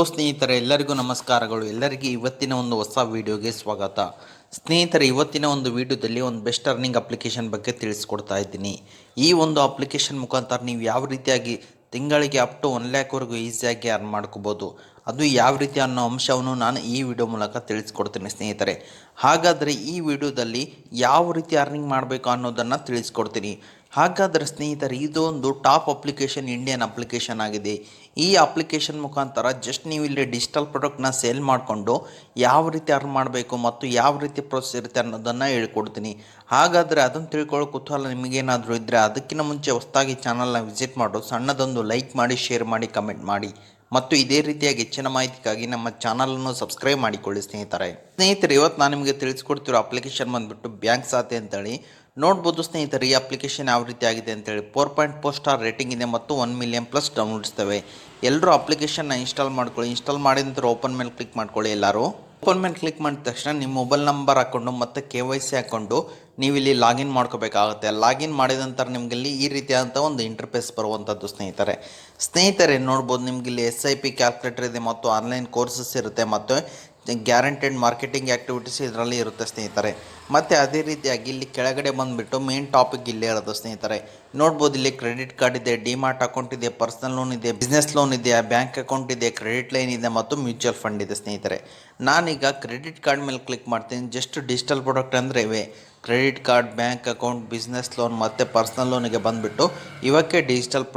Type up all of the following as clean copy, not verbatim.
ಸ್ನೇಹಿತರೆ ಎಲ್ಲರಿಗೂ ನಮಸ್ಕಾರಗಳು. ಎಲ್ಲರಿಗೂ ಇವತ್ತಿನ ಒಂದು ಹೊಸ ವಿಡಿಯೋಗೆ ಸ್ವಾಗತ. ಸ್ನೇಹಿತರೆ, ಇವತ್ತಿನ ಒಂದು ವಿಡಿಯೋದಲ್ಲಿ ಒಂದು ಬೆಸ್ಟ್ ಅರ್ನಿಂಗ್ ಅಪ್ಲಿಕೇಶನ್ ಬಗ್ಗೆ ತಿಳಿಸ್ಕೊಡ್ತಾ ಇದ್ದೀನಿ. ಈ ಒಂದು ಅಪ್ಲಿಕೇಶನ್ ಮುಖಾಂತರ ನೀವು ಯಾವ ರೀತಿಯಾಗಿ ತಿಂಗಳಿಗೆ ಅಪ್ ಟು 1 ಲ್ಯಾಕ್ವರೆಗೂ ಈಸಿಯಾಗಿ ಅರ್ನ್ ಮಾಡ್ಕೋಬೋದು, ಅದು ಯಾವ ರೀತಿ ಅನ್ನೋ ಅಂಶವನ್ನು ನಾನು ಈ ವಿಡಿಯೋ ಮೂಲಕ ತಿಳಿಸ್ಕೊಡ್ತೀನಿ ಸ್ನೇಹಿತರೆ. ಹಾಗಾದರೆ ಈ ವಿಡಿಯೋದಲ್ಲಿ ಯಾವ ರೀತಿ ಅರ್ನಿಂಗ್ ಮಾಡಬೇಕು ಅನ್ನೋದನ್ನು ತಿಳಿಸ್ಕೊಡ್ತೀನಿ. ಹಾಗಾದರೆ ಸ್ನೇಹಿತರೆ, ಇದು ಒಂದು ಟಾಪ್ ಅಪ್ಲಿಕೇಶನ್, ಇಂಡಿಯನ್ ಅಪ್ಲಿಕೇಶನ್ ಆಗಿದೆ. ಈ ಅಪ್ಲಿಕೇಶನ್ ಮುಖಾಂತರ ಜಸ್ಟ್ ನೀವು ಇಲ್ಲಿ ಡಿಜಿಟಲ್ ಪ್ರಾಡಕ್ಟ್ನ ಸೇಲ್ ಮಾಡಿಕೊಂಡು ಯಾವ ರೀತಿ ಅರ್ನ್ ಮಾಡಬೇಕು ಮತ್ತು ಯಾವ ರೀತಿ ಪ್ರೋಸೆಸ್ ಇರುತ್ತೆ ಅನ್ನೋದನ್ನು ಹೇಳ್ಕೊಡ್ತೀನಿ. ಹಾಗಾದರೆ ಅದನ್ನು ತಿಳ್ಕೊಳ್ಳೋ ಕುತೂಹಲ ನಿಮಗೇನಾದರೂ ಇದ್ದರೆ ಅದಕ್ಕಿಂತ ಮುಂಚೆ ಹೊಸದಾಗಿ ಚಾನಲ್ನ ವಿಸಿಟ್ ಮಾಡು, ಸಣ್ಣದೊಂದು ಲೈಕ್ ಮಾಡಿ, ಶೇರ್ ಮಾಡಿ, ಕಮೆಂಟ್ ಮಾಡಿ ಮತ್ತು ಇದೇ ರೀತಿಯಾಗಿ ಹೆಚ್ಚಿನ ಮಾಹಿತಿಗಾಗಿ ನಮ್ಮ ಚಾನಲನ್ನು ಸಬ್ಸ್ಕ್ರೈಬ್ ಮಾಡಿಕೊಳ್ಳಿ ಸ್ನೇಹಿತರೆ. ಇವತ್ತು ನಾನು ನಿಮಗೆ ತಿಳಿಸ್ಕೊಡ್ತಿರೋ ಅಪ್ಲಿಕೇಶನ್ ಬಂದುಬಿಟ್ಟು ಬ್ಯಾಂಕ್ ಖಾತೆ ಅಂತೇಳಿ. ನೋಡ್ಬೋದು ಸ್ನೇಹಿತರೆ, ಈ ಅಪ್ಲಿಕೇಶನ್ ಯಾವ ರೀತಿ ಆಗಿದೆ ಅಂತೇಳಿ 4.4 ಸ್ಟಾರ್ ರೇಟಿಂಗ್ ಇದೆ ಮತ್ತು 1 ಮಿಲಿಯನ್ ಪ್ಲಸ್ ಡೌನ್ಲೋಡ್ಸ್ ಇರ್ತವೆ. ಎಲ್ಲರೂ ಅಪ್ಲಿಕೇಶನ್ನ ಇನ್ಸ್ಟಾಲ್ ಮಾಡ್ಕೊಳ್ಳಿ. ಇನ್ಸ್ಟಾಲ್ ಮಾಡಿದ ನಂತರ ಓಪನ್ ಮೇಲೆ ಕ್ಲಿಕ್ ಮಾಡ್ಕೊಳ್ಳಿ. ಎಲ್ಲರೂ ಓಪನ್ ಮೇಲೆ ಕ್ಲಿಕ್ ಮಾಡಿದ ತಕ್ಷಣ ನಿಮ್ಮ ಮೊಬೈಲ್ ನಂಬರ್ ಹಾಕ್ಕೊಂಡು ಮತ್ತು KYC ಹಾಕ್ಕೊಂಡು ನೀವು ಇಲ್ಲಿ ಲಾಗಿನ್ ಮಾಡ್ಕೋಬೇಕಾಗುತ್ತೆ. ಲಾಗಿನ್ ಮಾಡಿದ ನಂತರ ನಿಮಗಿಲ್ಲಿ ಈ ರೀತಿಯಾದಂಥ ಒಂದು ಇಂಟರ್ಫೇಸ್ ಬರುವಂಥದ್ದು ಸ್ನೇಹಿತರೆ ನೋಡ್ಬೋದು, ನಿಮಗಿಲ್ಲಿ SIP ಕ್ಯಾಲ್ಕುಲೇಟರ್ ಇದೆ ಮತ್ತು ಆನ್ಲೈನ್ ಕೋರ್ಸಸ್ ಇರುತ್ತೆ ಮತ್ತು ಗ್ಯಾರಂಟೆಡ್ ಮಾರ್ಕೆಟಿಂಗ್ ಆ್ಯಕ್ಟಿವಿಟೀಸ್ ಇದರಲ್ಲಿ ಇರುತ್ತೆ ಸ್ನೇಹಿತರೆ. ಮತ್ತು ಅದೇ ರೀತಿಯಾಗಿ ಇಲ್ಲಿ ಕೆಳಗಡೆ ಬಂದುಬಿಟ್ಟು ಮೇನ್ ಟಾಪಿಕ್ ಇಲ್ಲೇ ಇರೋದು ಸ್ನೇಹಿತರೆ. ನೋಡ್ಬೋದು, ಇಲ್ಲಿ ಕ್ರೆಡಿಟ್ ಕಾರ್ಡ್ ಇದೆ, ಡಿಮಾರ್ಟ್ ಅಕೌಂಟ್ ಇದೆ, ಪರ್ಸನಲ್ ಲೋನ್ ಇದೆ, ಬಿಸ್ನೆಸ್ ಲೋನ್ ಇದೆ, ಬ್ಯಾಂಕ್ ಅಕೌಂಟ್ ಇದೆ, ಕ್ರೆಡಿಟ್ ಲೈನ್ ಇದೆ ಮತ್ತು ಮ್ಯೂಚುವಲ್ ಫಂಡ್ ಇದೆ ಸ್ನೇಹಿತರೆ. ನಾನೀಗ ಕ್ರೆಡಿಟ್ ಕಾರ್ಡ್ ಮೇಲೆ ಕ್ಲಿಕ್ ಮಾಡ್ತೀನಿ. ಜಸ್ಟ್ ಡಿಜಿಟಲ್ ಪ್ರಾಡಕ್ಟ್ ಅಂದರೆ ಇವೆ: credit card, bank account, business loan ಮತ್ತು ಪರ್ಸನಲ್ ಲೋನಿಗೆ ಬಂದುಬಿಟ್ಟು ಇವಕ್ಕೆ ಡಿಜಿಟಲ್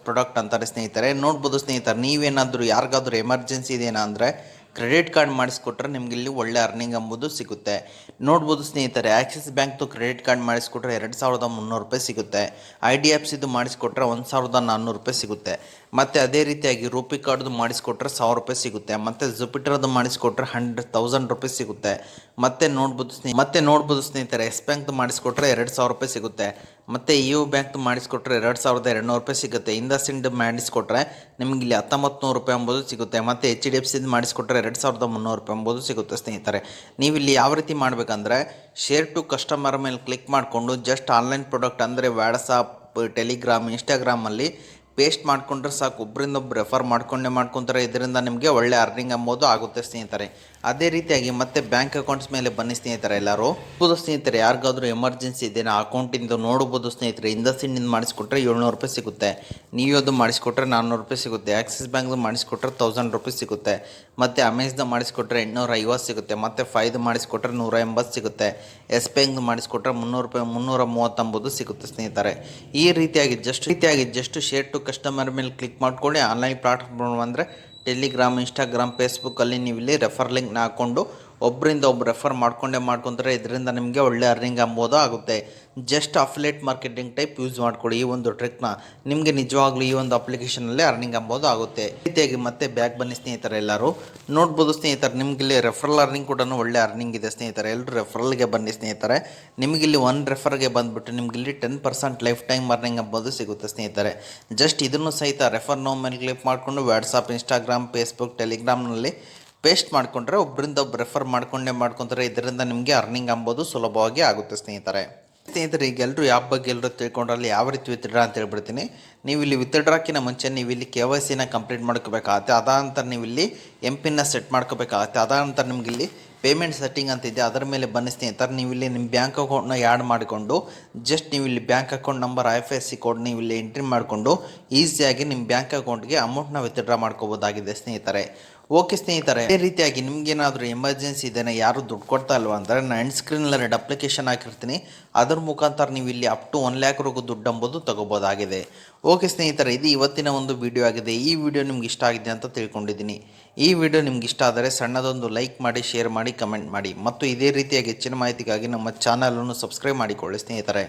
ಪ್ರಾಡಕ್ಟ್ ಅಂತಾರೆ ಸ್ನೇಹಿತರೆ. ನೋಡ್ಬೋದು ಸ್ನೇಹಿತರೆ, ನೀವೇನಾದರೂ ಯಾರಿಗಾದ್ರೂ ಎಮರ್ಜೆನ್ಸಿ ಇದೆಯಾ ಅಂದರೆ ಕ್ರೆಡಿಟ್ ಕಾರ್ಡ್ ಮಾಡಿಸ್ಕೊಟ್ರೆ ನಿಮ್ಗೆ ಇಲ್ಲಿ ಒಳ್ಳೆ ಅರ್ನಿಂಗ್ ಎಂಬುದು ಸಿಗುತ್ತೆ. ನೋಡ್ಬೋದು ಸ್ನೇಹಿತರೆ, ಆಕ್ಸಿಸ್ ಬ್ಯಾಂಕ್ದು ಕ್ರೆಡಿಟ್ ಕಾರ್ಡ್ ಮಾಡಿಸ್ಕೊಟ್ರೆ 2300 ರೂಪಾಯಿ ಸಿಗುತ್ತೆ. IDFCದು ಮಾಡಿಸ್ಕೊಟ್ರೆ 1400 ರೂಪಾಯಿ ಸಿಗುತ್ತೆ. ಮತ್ತು ಅದೇ ರೀತಿಯಾಗಿ ರೂಪಿ ಕಾರ್ಡ್ದು ಮಾಡಿಸ್ಕೊಟ್ರೆ 1000 ರೂಪಾಯಿ ಸಿಗುತ್ತೆ. ಮತ್ತು ಜುಪಿಟರ್ದು ಮಾಡಿಸ್ಕೊಟ್ರೆ 100,000 ರೂಪಾಯಿ ಸಿಗುತ್ತೆ. ಮತ್ತೆ ನೋಡ್ಬೋದು ಸ್ನೇಹಿತರೆ, ಎಸ್ ಬ್ಯಾಂಕ್ದು ಮಾಡಿಸ್ಕೊಟ್ರೆ 2000 ರೂಪಾಯಿ ಸಿಗುತ್ತೆ. ಮತ್ತು EU ಬ್ಯಾಂಕ್ದು ಮಾಡಿಸ್ಕೊಟ್ರೆ 2200 ರೂಪಾಯಿ ಸಿಗುತ್ತೆ. ಇಂಡಸ್ಇಂಡ್ ಮಾಡಿಸ್ಕೊಟ್ರೆ ನಿಮಗೆ ಇಲ್ಲಿ 1900 ರೂಪಾಯಿ ಎಂಬುದು ಸಿಗುತ್ತೆ. ಮತ್ತು HDFCದು ಮಾಡಿಸ್ಕೊಟ್ರೆ 2300 ರೂಪಾಯಿ ಎಂಬುದು ಸಿಗುತ್ತೆ ಸ್ನೇಹಿತರೆ. ನೀವು ಇಲ್ಲಿ ಯಾವ ರೀತಿ ಮಾಡಬೇಕಂದ್ರೆ ಶೇರ್ ಟು ಕಸ್ಟಮರ್ ಮೇಲೆ ಕ್ಲಿಕ್ ಮಾಡಿಕೊಂಡು ಜಸ್ಟ್ ಆನ್ಲೈನ್ ಪ್ರಾಡಕ್ಟ್ ಅಂದರೆ ವಾಟ್ಸಪ್, ಟೆಲಿಗ್ರಾಮ್, ಇನ್ಸ್ಟಾಗ್ರಾಮಲ್ಲಿ ಪೇಸ್ಟ್ ಮಾಡಿಕೊಂಡ್ರೆ ಸಾಕು. ಒಬ್ಬರಿಂದೊಬ್ಬರು ರೆಫರ್ ಮಾಡ್ಕೊತಾರೆ. ಇದರಿಂದ ನಿಮಗೆ ಒಳ್ಳೆ ಅರ್ನಿಂಗ್ ಎಂಬುದು ಆಗುತ್ತೆ ಸ್ನೇಹಿತರೆ. ಅದೇ ರೀತಿಯಾಗಿ ಮತ್ತೆ ಬ್ಯಾಂಕ್ ಅಕೌಂಟ್ಸ್ ಮೇಲೆ ಬನ್ನಿ ಸ್ನೇಹಿತರೆ. ಎಲ್ಲರೂ ಸ್ನೇಹಿತರೆ, ಯಾರಿಗಾದ್ರೂ ಎಮರ್ಜೆನ್ಸಿ ಇದೆ ಅಕೌಂಟಿಂದ ನೋಡ್ಬೋದು ಸ್ನೇಹಿತರೆ. ಇಂಡಸ್ಇಂಡಿಂದ ಮಾಡಿಸ್ಕೊಟ್ರೆ 700 ರೂಪಾಯಿ ಸಿಗುತ್ತೆ. ನೀವು ಅದು ಮಾಡಿಸ್ಕೊಟ್ರೆ 400 ರೂಪಾಯಿ ಸಿಗುತ್ತೆ. ಆಕ್ಸಿಸ್ ಬ್ಯಾಂಕ್ದು ಮಾಡಿಸ್ಕೊಟ್ರೆ 1000 ರೂಪಾಯಿ ಸಿಗುತ್ತೆ. ಮತ್ತು ಅಮೆಜ್ದು ಮಾಡಿಸ್ಕೊಟ್ರೆ 850 ಸಿಗುತ್ತೆ. ಮತ್ತು ಫೈದು ಮಾಡಿಸ್ಕೊಟ್ರೆ 180 ಸಿಗುತ್ತೆ. ಎಸ್ ಬ್ಯಾಂಕ್ದು ಮಾಡಿಸ್ಕೊಟ್ರೆ 300 ರೂಪಾಯಿ 330 ಸಿಗುತ್ತೆ ಸ್ನೇಹಿತರೆ. ಈ ರೀತಿಯಾಗಿ ಜಸ್ಟ್ ಶೇರ್ ಟು ಕಸ್ಟಮರ್ ಮೇಲೆ ಕ್ಲಿಕ್ ಮಾಡ್ಕೊಳ್ಳಿ. ಆನ್ಲೈನ್ ಪ್ಲಾಟ್ಫಾರ್ಮ್ ಅಂದರೆ ಟೆಲಿಗ್ರಾಮ್, ಇನ್ಸ್ಟಾಗ್ರಾಮ್, ಫೇಸ್ಬುಕ್ಕಲ್ಲಿ ನೀವು ಇಲ್ಲಿ ರೆಫರ್ ಲಿಂಕ್ನ ಹಾಕ್ಕೊಂಡು ಒಬ್ಬರಿಂದ ಒಬ್ಬರು ರೆಫರ್ ಮಾಡ್ಕೊಂತಾರೆ. ಇದರಿಂದ ನಿಮಗೆ ಒಳ್ಳೆ ಅರ್ನಿಂಗ್ ಎಂಬುದು ಆಗುತ್ತೆ. Just affiliate marketing type use ಮಾಡ್ಕೊಳ್ಳಿ ಈ ಒಂದು ಟ್ರಿಕ್ನ. ನಿಮಗೆ ನಿಜವಾಗ್ಲೂ ಈ ಒಂದು ಅಪ್ಲಿಕೇಶನಲ್ಲಿ ಅರ್ನಿಂಗ್ ಎಂಬುದು ಆಗುತ್ತೆ. ರೀತಿಯಾಗಿ ಮತ್ತೆ ಬ್ಯಾಕ್ ಬನ್ನಿ ಸ್ನೇಹಿತರೆ. ಎಲ್ಲರೂ ನೋಡ್ಬೋದು ಸ್ನೇಹಿತರೆ, ನಿಮಗಿಲ್ಲಿ ರೆಫರಲ್ ಅರ್ನಿಂಗ್ ಕೂಡ ಒಳ್ಳೆ ಅರ್ನಿಂಗ್ ಇದೆ ಸ್ನೇಹಿತರೆ. ಎಲ್ಲರೂ ರೆಫರಲ್ಗೆ ಬನ್ನಿ ಸ್ನೇಹಿತರೆ. ನಿಮಗಿಲ್ಲಿ 1 ರೆಫರ್ಗೆ ಬಂದುಬಿಟ್ಟು ನಿಮಗಿಲ್ಲಿ 10% ಲೈಫ್ ಟೈಮ್ ಅರ್ನಿಂಗ್ ಎಂಬುದು ಸಿಗುತ್ತೆ ಸ್ನೇಹಿತರೆ. ಜಸ್ಟ್ ಇದನ್ನು ಸಹಿತ ರೆಫರ್ ನೋ ಮೇಲೆ ಕ್ಲಿಕ್ ಮಾಡಿಕೊಂಡು ವಾಟ್ಸಪ್, ಇನ್ಸ್ಟಾಗ್ರಾಮ್, ಫೇಸ್ಬುಕ್, ಟೆಲಿಗ್ರಾಮ್ನಲ್ಲಿ ಪೇಸ್ಟ್ ಮಾಡಿಕೊಂಡ್ರೆ ಒಬ್ಬರಿಂದ ಒಬ್ಬರು ರೆಫರ್ ಮಾಡ್ಕೊತಾರೆ. ಇದರಿಂದ ನಿಮಗೆ ಅರ್ನಿಂಗ್ ಎಂಬುದು ಸುಲಭವಾಗಿ ಆಗುತ್ತೆ ಸ್ನೇಹಿತರೆ. ಈಗ ಎಲ್ಲರೂ ಆ್ಯಪ್ ಬಗ್ಗೆ ಎಲ್ಲರೂ ತಿಳ್ಕೊಂಡ್ರಲ್ಲಿ ಯಾವ ರೀತಿ ವಿತ್ಡ್ರಾ ಅಂತ ಹೇಳ್ಬಿಡ್ತೀನಿ. ನೀವು ಇಲ್ಲಿ ವಿತ್ಡ್ರಾಕಿನ ಮುಂಚೆ ನೀವು ಇಲ್ಲಿ KYCನ ಕಂಪ್ಲೀಟ್ ಮಾಡ್ಕೋಬೇಕಾಗತ್ತೆ. ಅದಾನಂತರ ನೀವು ಇಲ್ಲಿ MPINನ ಸೆಟ್ ಮಾಡ್ಕೋಬೇಕಾಗತ್ತೆ. ಅದಾನಂತರ ನಿಮ್ಗೆ ಇಲ್ಲಿ ಪೇಮೆಂಟ್ ಸೆಟ್ಟಿಂಗ್ ಅಂತಿದೆ, ಅದರ ಮೇಲೆ ಬನ್ನಿ ಸ್ನೇಹಿತರೆ. ನೀವು ಇಲ್ಲಿ ನಿಮ್ಮ ಬ್ಯಾಂಕ್ ಅಕೌಂಟ್ನ ಆ್ಯಡ್ ಮಾಡಿಕೊಂಡು ಜಸ್ಟ್ ನೀವು ಇಲ್ಲಿ bank account number, IFSC code ನೀವು ಇಲ್ಲಿ ಎಂಟ್ರಿ ಮಾಡಿಕೊಂಡು ಈಸಿಯಾಗಿ ನಿಮ್ಮ ಬ್ಯಾಂಕ್ ಅಕೌಂಟ್ಗೆ ಅಮೌಂಟ್ನ ವಿತ್ಡ್ರಾ ಮಾಡ್ಕೋಬೋದಾಗಿದೆ ಸ್ನೇಹಿತರೆ. ಓಕೆ ಸ್ನೇಹಿತರೆ, ಅದೇ ರೀತಿಯಾಗಿ ನಿಮಗೇನಾದರೂ ಎಮರ್ಜೆನ್ಸಿ ಇದೆಯಾ, ಯಾರು ದುಡ್ಡು ಕೊಡ್ತಾ ಇಲ್ವಾ ಅಂದರೆ ನಾನು ಎಂಡ್ ಸ್ಕ್ರೀನಲ್ಲಿ 2 ಅಪ್ಲಿಕೇಶನ್ ಹಾಕಿರ್ತೀನಿ. ಅದ್ರ ಮುಖಾಂತರ ನೀವು ಇಲ್ಲಿ ಅಪ್ ಟು 1 ಲ್ಯಾಕ್ವರೆಗೂ ದುಡ್ಡು ಎಂಬುದು ತಗೋಬೋದಾಗಿದೆ. ಓಕೆ ಸ್ನೇಹಿತರೆ, ಇದು ಇವತ್ತಿನ ಒಂದು ವಿಡಿಯೋ ಆಗಿದೆ. ಈ ವಿಡಿಯೋ ನಿಮ್ಗೆ ಇಷ್ಟ ಆಗಿದೆ ಅಂತ ತಿಳ್ಕೊಂಡಿದ್ದೀನಿ. ಈ ವಿಡಿಯೋ ನಿಮ್ಗೆ ಇಷ್ಟ ಆದರೆ ಸಣ್ಣದೊಂದು ಲೈಕ್ ಮಾಡಿ, ಶೇರ್ ಮಾಡಿ, ಕಮೆಂಟ್ ಮಾಡಿ ಮತ್ತು ಇದೇ ರೀತಿಯಾಗಿ ಹೆಚ್ಚಿನ ಮಾಹಿತಿಗಾಗಿ ನಮ್ಮ ಚಾನಲನ್ನು ಸಬ್ಸ್ಕ್ರೈಬ್ ಮಾಡಿಕೊಳ್ಳಿ ಸ್ನೇಹಿತರೆ.